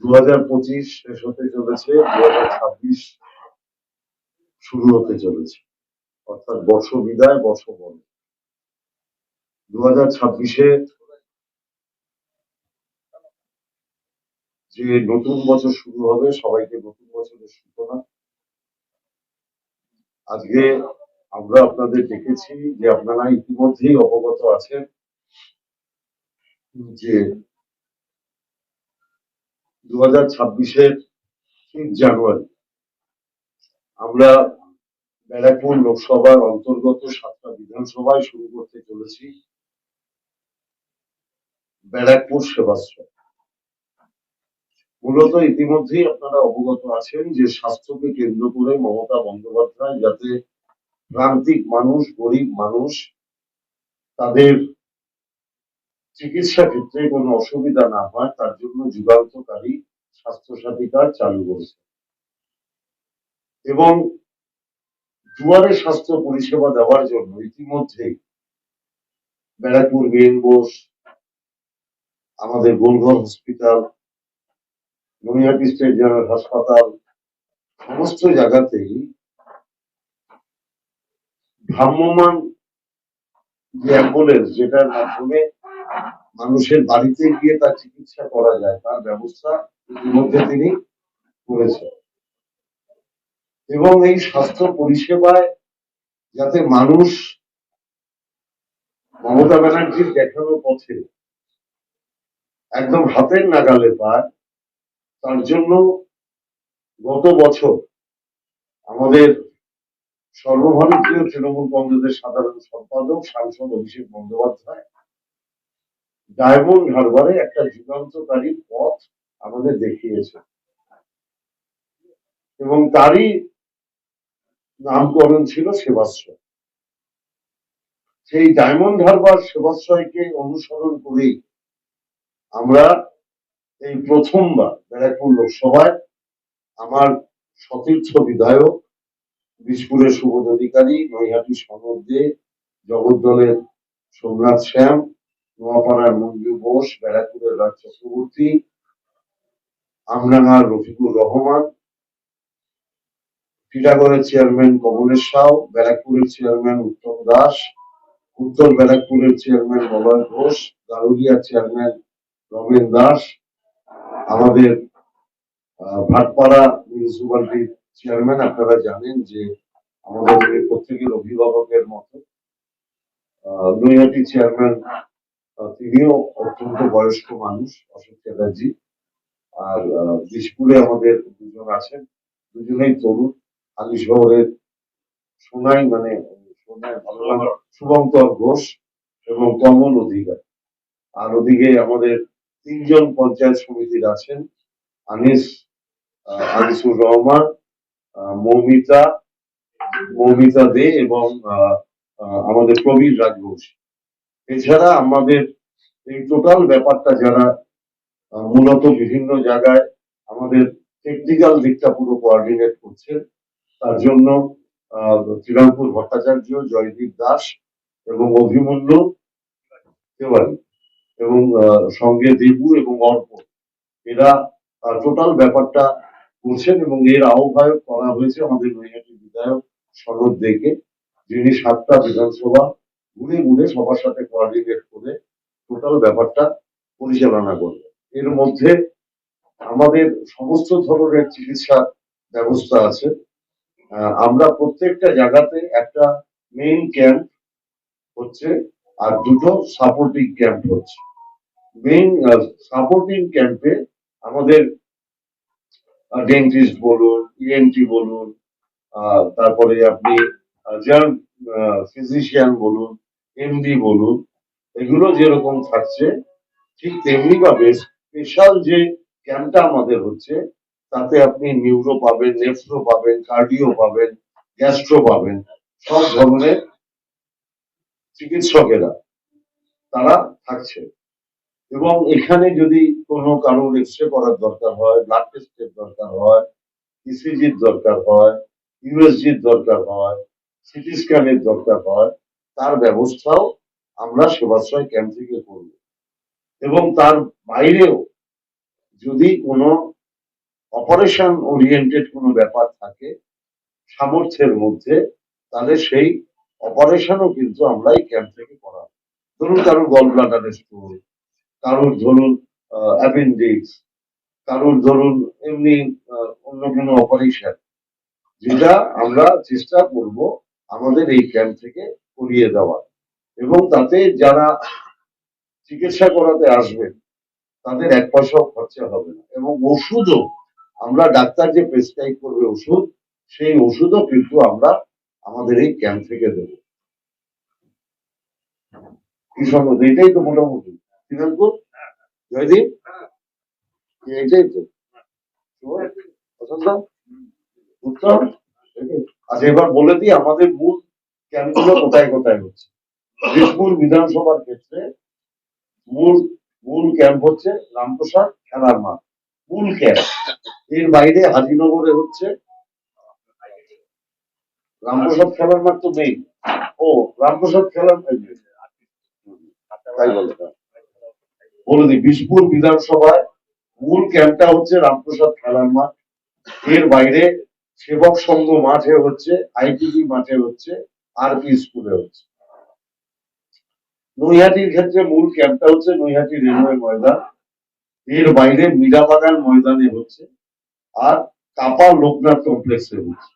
2025 শেষ হতে চলেছে, 2026 শুরু হতে চলেছে, অর্থাৎ বর্ষ বিদায় বর্ষ বরণ। 2026-এ যে নতুন বছর শুরু হবে, সবাইকে নতুন বছরের সূচনা। আজকে আমরা আপনাদের দেখেছি যে আপনারা ইতিমধ্যেই অবগত আছেন যে 2026-এর 5 জানুয়ারি আমরা ব্যারাকপুর লোকসভার অন্তর্গত 7টা বিধানসভায় শুরু করতে চলেছি ব্যারাকপুর সেবাশ্রয়। মূলত ইতিমধ্যেই আপনারা অবগত আছেন যে স্বাস্থ্যকে কেন্দ্র করে মমতা বন্দ্যোপাধ্যায় যাতে প্রান্তিক মানুষ, গরিব মানুষ তাদের চিকিৎসা ক্ষেত্রে কোনো অসুবিধা না হয় তার জন্য যুগান্তকারী স্বাস্থ্যসাথী কার্ড চালু করেছে এবং দুয়ারে স্বাস্থ্য পরিষেবা দেওয়ার জন্য ইতিমধ্যেই ব্যারাকপুর মেন বোস, আমাদের Golghar hospital, Naihati state general হাসপাতাল, সমস্ত জায়গাতেই ভ্রাম্যমান যে অ্যাম্বুলেন্স, যেটার মাধ্যমে মানুষের বাড়িতে গিয়ে তার চিকিৎসা করা যায়, তার ব্যবস্থা ইতিমধ্যে তিনি করেছেন। এবং এই স্বাস্থ্য পরিষেবায় যাতে মানুষ মমতা ব্যানার্জির দেখানো পথে একদম হাতের নাগালে পায়, তার জন্য গত বছর আমাদের সর্বভারতীয় তৃণমূল কংগ্রেসের সাধারণ সম্পাদক সাংসদ অভিষেক বন্দ্যোপাধ্যায় ডায়মন্ড হারবারে একটা যুগান্তকারী পথ আমাদের দেখিয়েছে এবং তারই নামকরণ ছিল সেবাশ্রয়। সেই ডায়মন্ড হারবার সেবাশ্রয়কে অনুসরণ করেই আমরা এই প্রথমবার ব্যারাকপুর লোকসভায় আমার সতীর্থ বিধায়ক বিশপুরের সুবোধ অধিকারী, নৈহাটি সনদ দে, জগদ্দলের সোমনাথ শ্যাম, নোয়াপাড়ার মঞ্জু বোস, ব্যারাকপুরের রাজ চক্রবর্তী, আমডাঙ্গার রফিকুর রহমান, টিটাগড়ের চেয়ারম্যান কমলেশ সাউ, ব্যারাকপুরের চেয়ারম্যান উত্তম দাস, উত্তর ব্যারাকপুরের চেয়ারম্যান মলয় ঘোষ, গারুলিয়ার চেয়ারম্যান রমেন দাস, আমাদের ভাটপাড়া মিউনিসিপালিটির চেয়ারম্যান। আপনারা জানেন যে আমাদের প্রত্যেকের অভিভাবকের মতো নৈহাটি চেয়ারম্যান, তিনিও অত্যন্ত বয়স্ক মানুষ, অশোক চ্যাটার্জি। আর বিশপুরে আমাদের দুজন আছেন, দুজনেই তরুণ, আলী শহরের সোনাই মানে শুভঙ্কর ঘোষ এবং কমল অধিকার। আর ওদিকে আমাদের 3জন পঞ্চায়েত সমিতির আছেন, আনিসুর রহমান, মৌমিতা দে এবং আমাদের প্রবীর রাজবংশী। এছাড়া আমাদের এই টোটাল ব্যাপারটা যারা মূলত বিভিন্ন জায়গায় আমাদের টেকনিক্যাল দিকটা পুরো কোঅর্ডিনেট করছেন, তার জন্য শ্রীরামপুর ভট্টাচার্য, জয়দীপ দাস এবং অভিমন্যু তেওয়ারি এবং সঙ্গে দেবু এবং অর্প, এরা টোটাল ব্যাপারটা করছেন এবং এর আহ্বায়ক করা হয়েছে আমাদের নৈহাটি বিধায়ক সনদ দেকে, যিনি 7টা বিধানসভা ঘুরে ঘুরে সবার সাথে কোঅর্ডিনেট করে টোটাল ব্যাপারটা পরিচালনা করবে। এর মধ্যে আমাদের সমস্ত ধরনের চিকিৎসার ব্যবস্থা আছে। আমরা প্রত্যেকটা জায়গাতে একটা মেইন ক্যাম্প হচ্ছে আর 2টো সাপোর্টিং ক্যাম্প হচ্ছে। মেইন সাপোর্টিং ক্যাম্পে আমাদের ডেন্টিস্ট বলুন, ইএনটি বলুন, তারপরে আপনি জার্ম ফিজিশিয়ান বলুন, এমডি বলুন, এগুলো যেরকম থাকছে ঠিক তেমনি ভাবে স্পেশাল যে ক্যাম্পটা আমাদের হচ্ছে তাতে আপনি নিউরো পাবেন, নেফ্রো পাবেন, কার্ডিও পাবেন, গ্যাস্ট্রো পাবেন, সব ধরনের চিকিৎসকেরা তারা থাকছে। এবং এখানে যদি কোনো কারোর এক্সরে করার দরকার হয়, ব্লাড টেস্টের দরকার হয়, ইসিজির দরকার হয়, ইউএসজির দরকার হয়, সিটি স্ক্যানের দরকার হয়, তার ব্যবস্থাও আমরা সেবাশ্রয় ক্যাম্প থেকে করব। এবং তার বাইরেও যদি কোনো অপারেশন ওরিয়েন্টেড কোনো ব্যাপার থাকে সামর্থ্যের মধ্যে, তাহলে সেই অপারেশনও কিন্তু আমরা এই ক্যাম্প থেকে করাবো। ধরুন কারোর গল ব্লাডারের স্টোন, কারোর ধরুন অ্যাপেন্ডিক্স, কারোর ধরুন এমনি অন্য কোনো অপারেশন, যেটা আমরা চেষ্টা করব আমাদের এই ক্যাম্প থেকে করিয়ে দেওয়া। এবং তাতে যারা চিকিৎসা করাতে আসবেন তাদের এক পয়সাও খরচা হবে না। এবং ওষুধও আমরা, ডাক্তার যে প্রেসক্রাইব করবে ওষুধ, সেই ওষুধও কিন্তু আমরা আমাদের এই ক্যাম্প থেকে দেবো। কি সম্ভব, এটাই তো মোটামুটি। শ্রীরামপুর, জয়দীপ, এটাই তো পছন্দ, উত্তম। আচ্ছা, এবার বলে দিই আমাদের মূল ক্যাম্পগুলো কোথায় কোথায় হচ্ছে। বীরপুর বিধানসভার ক্ষেত্রে মূল মূল ক্যাম্প হচ্ছে রামপ্রসাদ খেলার মাঠ, মূল ক্যাম্প। এর বাইরে হাজিনগরে হচ্ছে রামপ্রসাদ খেলার মাঠ তো নেই। ও, রামপ্রসাদ খেলার মাঠ তাই বলে, বলে দিই বিশপুর বিধানসভায় মূল ক্যাম্পটা হচ্ছে রামপ্রসাদ খেলার মাঠ। এর বাইরে সেবক সংঘ মাঠে হচ্ছে, আইটিবি মাঠে হচ্ছে, আরপি স্কুলে হচ্ছে। নৈহাটির ক্ষেত্রে মূল ক্যাম্পটা হচ্ছে নৈহাটি রেলওয়ে ময়দান। এর বাইরে মীরাবাগান ময়দানে হচ্ছে, আর কাপা লোকনাথ কমপ্লেক্সে হচ্ছে।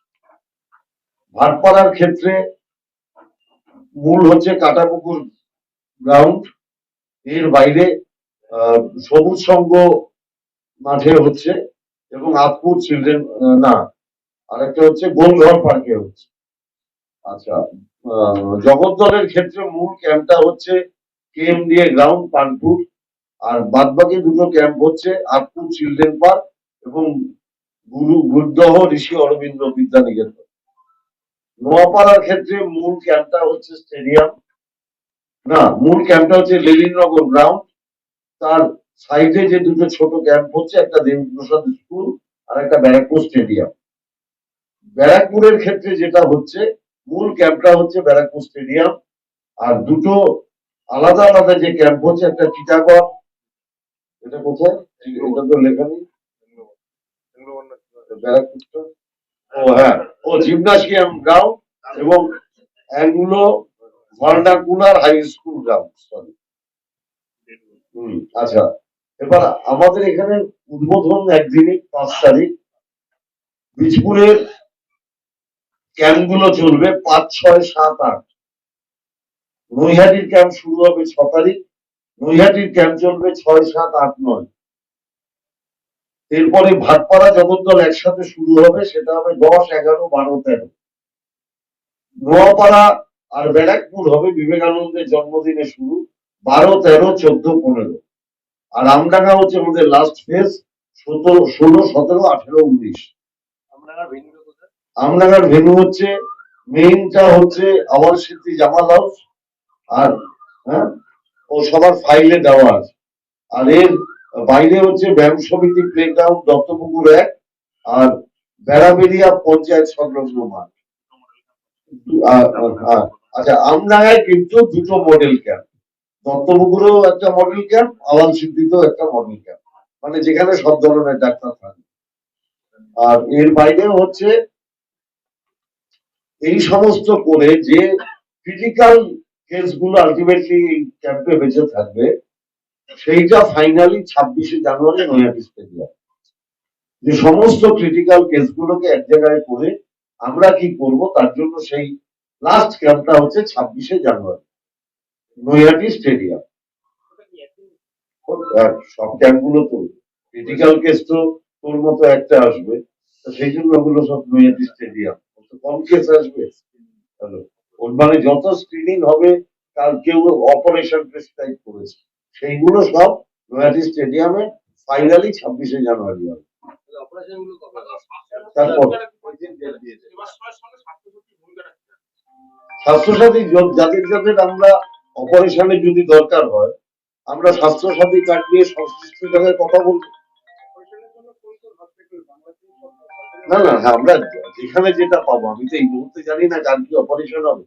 ভাটপাড়ার ক্ষেত্রে মূল হচ্ছে কাটাপুকুর গ্রাউন্ড। এর বাইরে সবুজ সংঘ মাঠে হচ্ছে, এবং আতপুর চিলড্রেন, না, আরেকটা হচ্ছে গোলঘর পার্কে হচ্ছে। আচ্ছা, জগদ্দলের ক্ষেত্রে মূল ক্যাম্পটা হচ্ছে কেএমডিএ গ্রাউন্ড পানপুর, আর বাদবাকি দুটো ক্যাম্প হচ্ছে আতপুর চিলড্রেন পার্ক এবং গুরুদহ ঋষি অরবিন্দ বিদ্যানিকেতন। নোয়াপাড়ার ক্ষেত্রে মূল ক্যাম্পটা হচ্ছে স্টেডিয়াম, না, মূল ক্যাম্পটা হচ্ছে লেলিনগর গ্রাউন্ড। তার সাইডে যে দুটো ছোট ক্যাম্প হচ্ছে, একটা দেবপ্রসাদ স্কুল আর একটা ব্যারাকপুর স্টেডিয়াম। ব্যারাকপুরের ক্ষেত্রে যেটা হচ্ছে, মূল ক্যাম্পটা হচ্ছে ব্যারাকপুর স্টেডিয়াম, আর দুটো আলাদা আলাদা যে ক্যাম্প হচ্ছে, একটা টিটাগড়, এটা কোথায়, এটা তো লেখা নেই ব্যারাকপুরটা, ও হ্যাঁ, ও জিমনাসিয়াম গ্রাউন্ড এবং Anglo vernacular high school ground, sorry. আচ্ছা, এবার আমাদের এখানে উদ্বোধন একদিনই 5 তারিখ। বীজপুরের ক্যাম্পগুলো চলবে 5, 6, 7, 8। নৈহাটির ক্যাম্প শুরু হবে 6 তারিখ, নৈহাটির ক্যাম্প চলবে 6, 7, 8, 9। এরপরে ভাটপাড়া জগদ্দল একসাথে শুরু হবে, সেটা হবে 10, 11, 12, 13। নোয়াপাড়া আর ব্যারাকপুর হবে বিবেকানন্দের জন্মদিনে শুরু, 12, 13, 14, 15। আর আমডাঙ্গা হচ্ছে আমাদের লাস্ট ফেজ, 16, 17, 18, 19। আমডাঙ্গার ভেন্যু হচ্ছে, মেইনটা হচ্ছে আওয়ার সিটি জামাল হাউস, আর হ্যাঁ, ও সবার ফাইলে দেওয়া আছে। আর এর বাইরে হচ্ছে ব্যায়াম সমিতি প্লেগ্রাউন্ড দত্তপুকুর 1, আর বেড়াবেড়িয়া পঞ্চায়েত সংলগ্ন মাঠ। আচ্ছা, আমডাঙ্গায় কিন্তু দুটো মডেল ক্যাম্প, দত্তপুকুরেও একটা মডেল ক্যাম্প, আওয়াল সিদ্ধিতেও একটা মডেল ক্যাম্প, মানে যেখানে সব ধরনের ডাক্তার থাকে। আর এর বাইরে হচ্ছে এই সমস্ত করে যে ক্রিটিক্যাল কেসগুলো আলটিমেটলি এই ক্যাম্পে বেঁচে থাকবে, সেইটা ফাইনালি 26শে জানুয়ারি নৈহাটি স্টেডিয়াম। যে সমস্ত ক্রিটিক্যাল কেসগুলোকে এক জায়গায় করে আমরা কি করব, তার জন্য সেই লাস্ট ক্যাম্পটা হচ্ছে 26শে জানুয়ারি নৈহাটি স্টেডিয়াম। সব ক্যাম্পগুলো তো ক্রিটিক্যাল কেস তো তোর মতো একটা আসবে, সেই জন্য ওগুলো সব নৈহাটি স্টেডিয়াম। কম কেস আসবে, ওর মানে যত স্ক্রিনিং হবে, কাল কেউ অপারেশন প্রেসক্রাইব করেছে, সেইগুলো সব নৈহাটি স্টেডিয়ামে ফাইনালি 26শে জানুয়ারি হবে। তারপর স্বাস্থ্যসাথী যাদের যাদের আমরা অপারেশনে যদি দরকার হয়, আমরা স্বাস্থ্যসাথী কার্ড নিয়ে সংশ্লিষ্ট জায়গায় কথা বলবো। না না, হ্যাঁ, আমরা যেখানে যেটা পাবো, আমি তো এই মুহূর্তে জানি না কার কি অপারেশন হবে।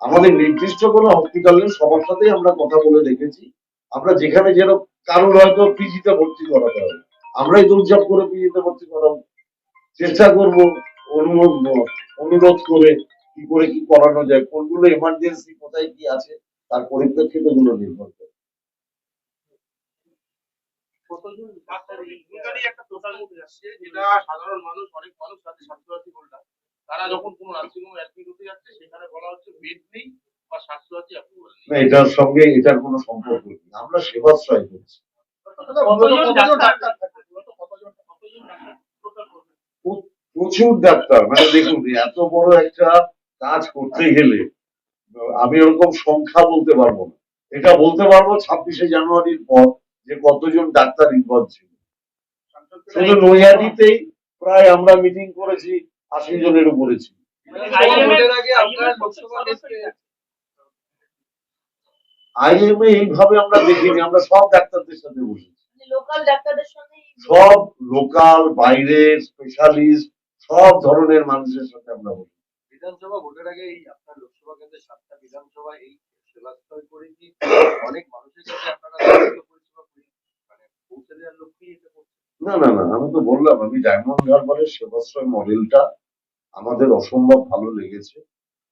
আমাদের নির্দিষ্ট কোনো হসপিটাল নেই, সবার সাথেই আমরা কথা বলে রেখেছি। আমরা যেখানে যেন কারোর হয়তো পিজিতে ভর্তি করাতে হবে, আমরাই দৌড়ঝাঁপ করে পিজিতে ভর্তি করাবো, চেষ্টা করবো অনুরোধ অনুরোধ করে কি করে কি করানো যায়, কোনগুলো এমার্জেন্সি কোথায় কি আছে তার পরিপ্রেক্ষিতে গুলো নির্ভর করে। কতজন ডাক্তার এইখানেই একটা টোটাল উঠে যাচ্ছে, যেটা সাধারণ মানুষ, অনেক মানুষ তাদের স্বাস্থ্যসাথী গোলটা, তারা যখন কোনো নার্সিংহোমে অ্যাডমিট হতে যাচ্ছে সেখানে বলা হচ্ছে বেড নেই বা স্বাস্থ্যসাথী অ্যাপ্রুভাল নেই। না, এটার সঙ্গে এটার কোনো সম্পর্ক নেই, আমরা সেবাশ্রয় করছি। প্রচুর ডাক্তার, মানে দেখুন এত বড় একটা কাজ করতে গেলে আমি ওরকম সংখ্যা বলতে পারবো না, এটা বলতে পারবো 26শে জানুয়ারির পর যে কতজন ডাক্তার ইনভলভ ছিল। শুধু নৈহাটিতেই প্রায় আমরা মিটিং করেছি 80 জনের উপরে ছিল। আইএমএ এইভাবে আমরা দেখিনি, আমরা সব ডাক্তারদের সাথে বসেছি, লোকাল ডাক্তারদের সঙ্গে সব লোকাল বাইরের স্পেশালিস্ট সব ধরনের মানুষের সাথে আমরা বসেছি। বিধানসভা ভোটের আগে এই আপনার লোকসভা কেন্দ্রের 7টা বিধানসভা এই সেবাস্থল করে কি অনেক মানুষের কাছে আপনারা পরিষেবা মানে পৌঁছে দেওয়ার লক্ষ্যেই এটা করছেন? না না না, আমি তো বললাম আমি ডায়মন্ড হারবারের সেবাশ্রয় মডেলটা আমাদের অসম্ভব ভালো লেগেছে।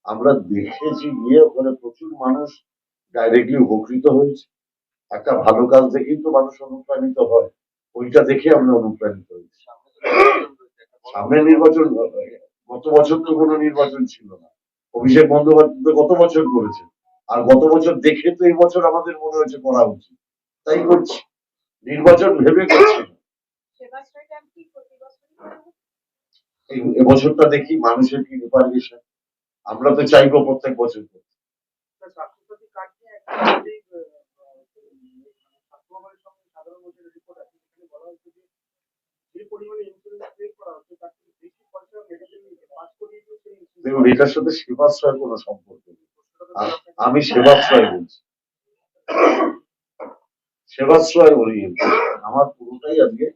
আমরা দেখেছি গিয়ে ওখানে প্রচুর মানুষ ডাইরেক্টলি উপকৃত হয়েছে। একটা ভালো কাজ দেখেই তো মানুষ অনুপ্রাণিত হয়, ওইটা দেখে আমরা অনুপ্রাণিত হয়েছি। সামনে নির্বাচন, গত বছর তো কোনো নির্বাচন ছিল না, অভিষেক বন্দ্যোপাধ্যায় তো গত বছর করেছে, আর গত বছর দেখে তো এই বছর আমাদের মনে হয়েছে করা উচিত, তাই করছি, নির্বাচন ভেবে করছি না। সেবাশ্রয়টা কি প্রতি বছরই করা হয়? এবছরটা দেখি মানুষের কি রিপারকেশন, আমরা তো চাইবো প্রত্যেক বছর করতে। স্বাস্থ্যসাথী কার্ড নিয়ে একটা স্বাস্থ্যবানের সঙ্গে সাধারণ মানুষের রিপোর্ট আছে, সেখানে বলা হচ্ছে যে যে পরিমাণে ইন্স্যুরেন্স ক্লেম করা হচ্ছে তার থেকে বেশি খরচা মেডিকেল নিতে 5 কোটি দেখুন এটার সাথে সেবাশ্রয়ের কোনো সম্পর্ক নেই, আমি সেবাশ্রয় বলছি, সেবাশ্রয় ওরিয়েন্টেড আমার পুরোটাই আজকে।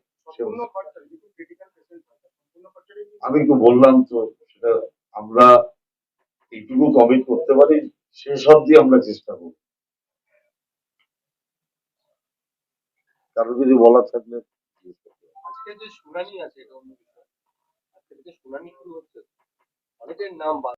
আমি তো বললাম তো সেটা আমরা এইটুকু কমিট করতে পারি, শেষ অবধি আমরা চেষ্টা করব, কারো যদি বলার থাকলে। আজকে যে শুনানি আছে এটা অন্য বিষয়, আজকে যে শুনানি শুরু হচ্ছে অনেকের নাম